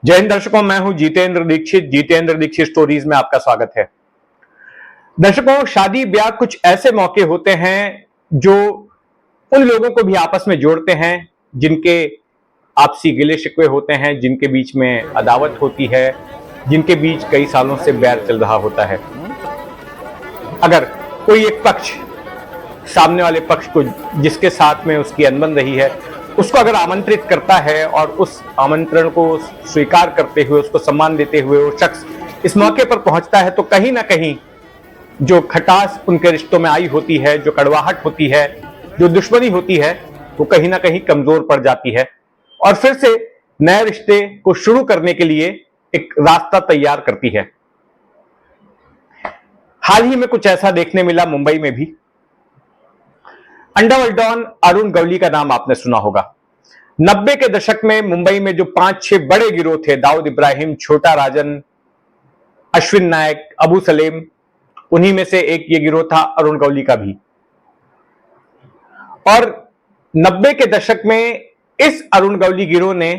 जय हिंद दर्शकों, मैं हूं जितेंद्र दीक्षित स्टोरीज में आपका स्वागत है। दर्शकों, शादी ब्याह कुछ ऐसे मौके होते हैं जो उन लोगों को भी आपस में जोड़ते हैं जिनके आपसी गिले शिकवे होते हैं, जिनके बीच में अदावत होती है, जिनके बीच कई सालों से बैर चल रहा होता है। अगर कोई एक पक्ष सामने वाले पक्ष को, जिसके साथ में उसकी अनबन रही है, उसको अगर आमंत्रित करता है और उस आमंत्रण को स्वीकार करते हुए, उसको सम्मान देते हुए वो शख्स इस मौके पर पहुंचता है, तो कहीं ना कहीं जो खटास उनके रिश्तों में आई होती है, जो कड़वाहट होती है, जो दुश्मनी होती है, वो कहीं ना कहीं कमजोर पड़ जाती है और फिर से नए रिश्ते को शुरू करने के लिए एक रास्ता तैयार करती है। हाल ही में कुछ ऐसा देखने मिला मुंबई में भी। अंडरवर्ल्ड डॉन अरुण गवली का नाम आपने सुना होगा। 90 के दशक में मुंबई में जो 5-6 बड़े गिरोह थे, दाऊद इब्राहिम, छोटा राजन, अश्विन नायक, अबू सलेम, उन्हीं में से एक ये गिरोह था अरुण गवली का भी। और 90 के दशक में इस अरुण गवली गिरोह ने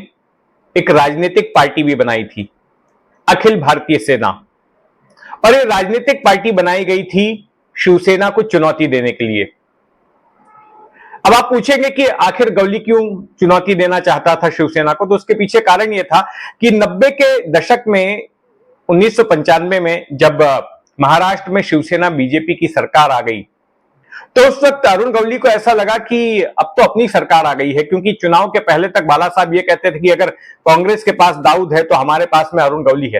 एक राजनीतिक पार्टी भी बनाई थी, अखिल भारतीय सेना। और ये राजनीतिक पार्टी बनाई गई थी शिवसेना को चुनौती देने के लिए। अब आप पूछेंगे कि आखिर गवली क्यों चुनौती देना चाहता था शिवसेना को, तो उसके पीछे कारण यह था कि 90 के दशक में 1995 में जब महाराष्ट्र में शिवसेना बीजेपी की सरकार आ गई, तो उस वक्त अरुण गवली को ऐसा लगा कि अब तो अपनी सरकार आ गई है, क्योंकि चुनाव के पहले तक बाला साहब ये कहते थे कि अगर कांग्रेस के पास दाऊद है तो हमारे पास में अरुण गवली है।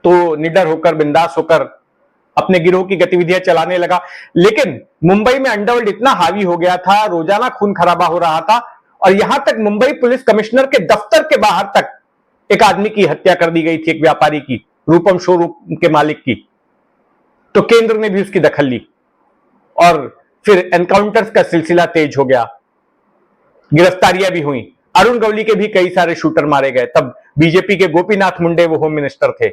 तो निडर होकर, बिंदास होकर अपने गिरोह की गतिविधियां चलाने लगा। लेकिन मुंबई में अंडरवर्ल्ड इतना हावी हो गया था, रोजाना खून खराबा हो रहा था, और यहां तक मुंबई पुलिस कमिश्नर के दफ्तर के बाहर तक एक आदमी की हत्या कर दी गई थी, एक व्यापारी की, रूपम शोरूम के मालिक की। तो केंद्र ने भी उसकी दखल ली और फिर एनकाउंटर्स का सिलसिला तेज हो गया, गिरफ्तारियां भी हुई। अरुण गवली के भी कई सारे शूटर मारे गए। तब बीजेपी के गोपीनाथ मुंडे वो होम मिनिस्टर थे,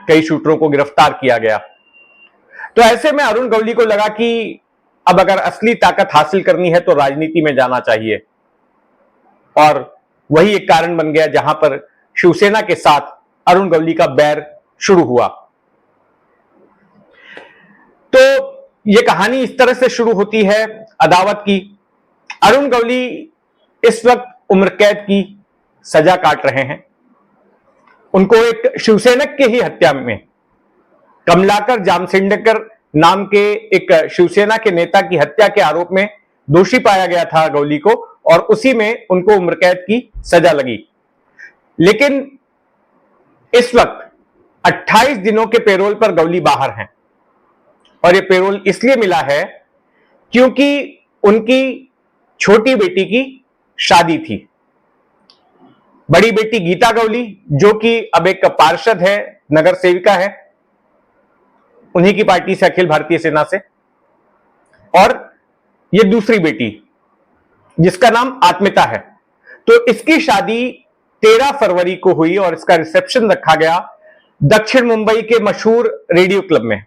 कई शूटरों को गिरफ्तार किया गया। तो ऐसे में अरुण गवली को लगा कि अब अगर असली ताकत हासिल करनी है तो राजनीति में जाना चाहिए, और वही एक कारण बन गया जहां पर शिवसेना के साथ अरुण गवली का बैर शुरू हुआ। तो यह कहानी इस तरह से शुरू होती है अदावत की। अरुण गवली इस वक्त उम्र कैद की सजा काट रहे हैं। उनको एक शिवसैनिक की ही हत्या में, कमलाकर जामसिंडेकर नाम के एक शिवसेना के नेता की हत्या के आरोप में दोषी पाया गया था गवली को, और उसी में उनको उम्र कैद की सजा लगी। लेकिन इस वक्त 28 दिनों के पेरोल पर गवली बाहर हैं, और यह पेरोल इसलिए मिला है क्योंकि उनकी छोटी बेटी की शादी थी। बड़ी बेटी गीता गवली, जो कि अब एक पार्षद है, नगर सेविका है, उन्हीं की पार्टी से, अखिल भारतीय सेना से, और ये दूसरी बेटी जिसका नाम आत्मिता है। तो इसकी शादी 13 फरवरी को हुई और इसका रिसेप्शन रखा गया दक्षिण मुंबई के मशहूर रेडियो क्लब में,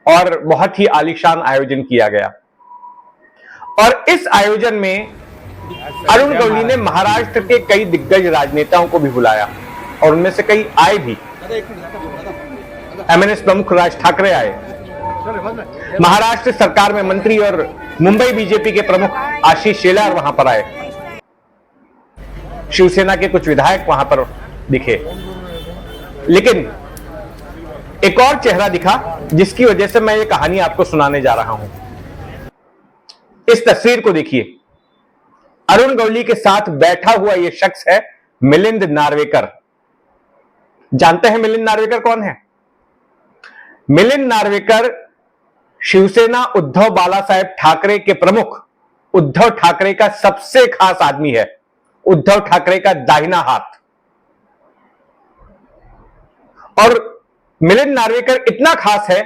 और बहुत ही आलीशान आयोजन किया गया। और इस आयोजन में अरुण गवली ने महाराष्ट्र के कई दिग्गज राजनेताओं को भी बुलाया, और उनमें से कई आए भी। एमएनएस प्रमुख राज ठाकरे आए, महाराष्ट्र सरकार में मंत्री और मुंबई बीजेपी के प्रमुख आशीष शेलार वहां पर आए, शिवसेना के कुछ विधायक वहां पर दिखे। लेकिन एक और चेहरा दिखा जिसकी वजह से मैं ये कहानी आपको सुनाने जा रहा हूं। इस तस्वीर को देखिए। अरुण गवली के साथ बैठा हुआ यह शख्स है मिलिंद नार्वेकर। जानते हैं मिलिंद नार्वेकर कौन है? मिलिंद नार्वेकर शिवसेना उद्धव बाला साहेब ठाकरे के प्रमुख उद्धव ठाकरे का सबसे खास आदमी है, उद्धव ठाकरे का दाहिना हाथ। और मिलिंद नार्वेकर इतना खास है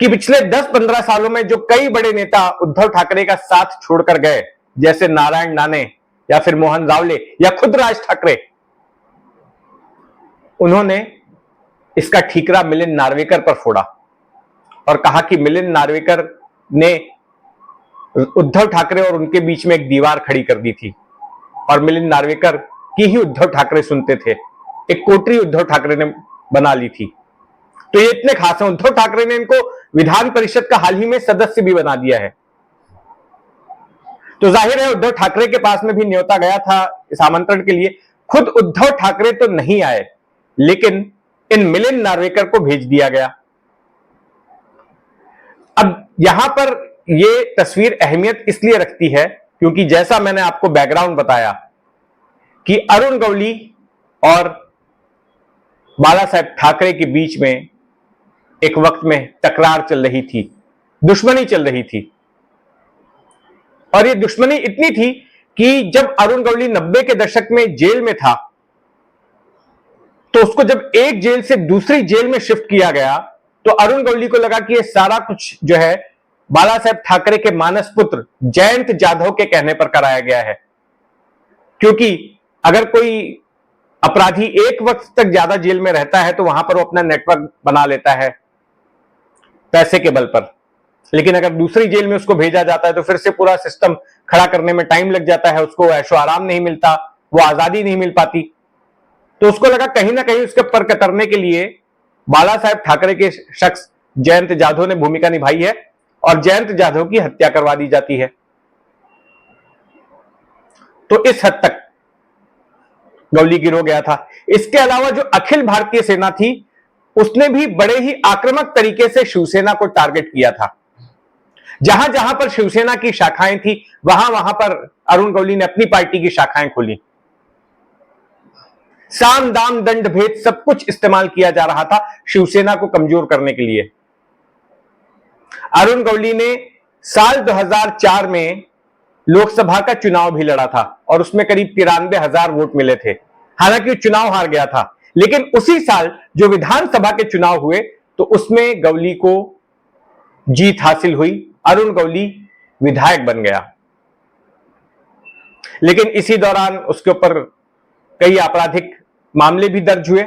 कि पिछले 10-15 सालों में जो कई बड़े नेता उद्धव ठाकरे का साथ छोड़कर गए, जैसे नारायण नाने या फिर मोहन रावले या खुद राज ठाकरे, उन्होंने इसका ठीकरा मिलिंद नार्वेकर पर फोड़ा और कहा कि मिलिंद नार्वेकर ने उद्धव ठाकरे और उनके बीच में एक दीवार खड़ी कर दी थी। और मिलिंद नार्वेकर की ही उद्धव ठाकरे सुनते थे। एक कोटरी उद्धव ठाकरे ने बना ली थी। तो ये इतने खास हैं, उद्धव ठाकरे ने इनको विधान परिषद का हाल ही में सदस्य भी बना दिया है। तो जाहिर है उद्धव ठाकरे के पास में भी न्योता गया था इस आमंत्रण के लिए। खुद उद्धव ठाकरे तो नहीं आए, लेकिन इन मिलिंद नार्वेकर को भेज दिया गया। अब यहां पर यह तस्वीर अहमियत इसलिए रखती है क्योंकि जैसा मैंने आपको बैकग्राउंड बताया कि अरुण गवली और बाला साहेब ठाकरे के बीच में एक वक्त में तकरार चल रही थी, दुश्मनी चल रही थी। और ये दुश्मनी इतनी थी कि जब अरुण गवली 90 के दशक में जेल में था, तो उसको जब एक जेल से दूसरी जेल में शिफ्ट किया गया, तो अरुण गवली को लगा कि ये सारा कुछ जो है बाला साहेब ठाकरे के मानस पुत्र जयंत जाधव के कहने पर कराया गया है। क्योंकि अगर कोई अपराधी एक वक्त तक ज्यादा जेल में रहता है तो वहां पर वो अपना नेटवर्क बना लेता है पैसे के बल पर, लेकिन अगर दूसरी जेल में उसको भेजा जाता है तो फिर से पूरा सिस्टम खड़ा करने में टाइम लग जाता है, उसको ऐशो आराम नहीं मिलता, वो आजादी नहीं मिल पाती। तो उसको लगा कहीं ना कहीं उसके पर कतरने के लिए बाला साहेब ठाकरे के शख्स जयंत जाधव ने भूमिका निभाई है और जयंत जाधव की हत्या करवा दी जाती है। तो इस हद तक गवली गिरो गया था। इसके अलावा जो अखिल भारतीय सेना थी उसने भी बड़े ही आक्रामक तरीके से शिवसेना को टारगेट किया था। जहां जहां पर शिवसेना की शाखाएं थी वहां वहां पर अरुण गवली ने अपनी पार्टी की शाखाएं खोली। साम दाम दंड भेद सब कुछ इस्तेमाल किया जा रहा था शिवसेना को कमजोर करने के लिए। अरुण गवली ने साल 2004 में लोकसभा का चुनाव भी लड़ा था और उसमें करीब 93,000 वोट मिले थे। हालांकि चुनाव हार गया था, लेकिन उसी साल जो विधानसभा के चुनाव हुए तो उसमें गवली को जीत हासिल हुई, अरुण गवली विधायक बन गया। लेकिन इसी दौरान उसके ऊपर कई आपराधिक मामले भी दर्ज हुए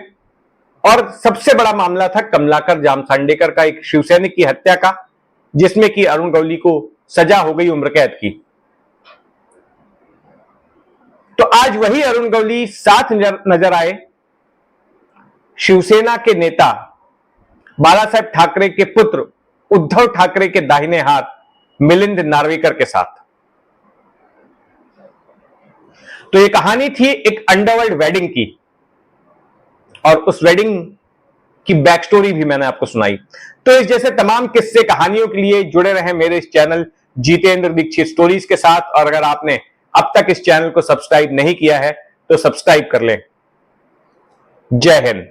और सबसे बड़ा मामला था कमलाकर जामसांडेकर का, एक शिवसैनिक की हत्या का, जिसमें कि अरुण गवली को सजा हो गई उम्र कैद की। तो आज वही अरुण गवली साथ नजर आए शिवसेना के नेता बाला साहेब ठाकरे के पुत्र उद्धव ठाकरे के दाहिने हाथ मिलिंद नार्वेकर के साथ। तो ये कहानी थी एक अंडरवर्ल्ड वेडिंग की और उस वेडिंग की बैक स्टोरी भी मैंने आपको सुनाई। तो इस जैसे तमाम किस्से कहानियों के लिए जुड़े रहें मेरे इस चैनल जितेंद्र दीक्षित स्टोरीज के साथ। और अगर आपने अब तक इस चैनल को सब्सक्राइब नहीं किया है तो सब्सक्राइब कर लें। जय हिंद।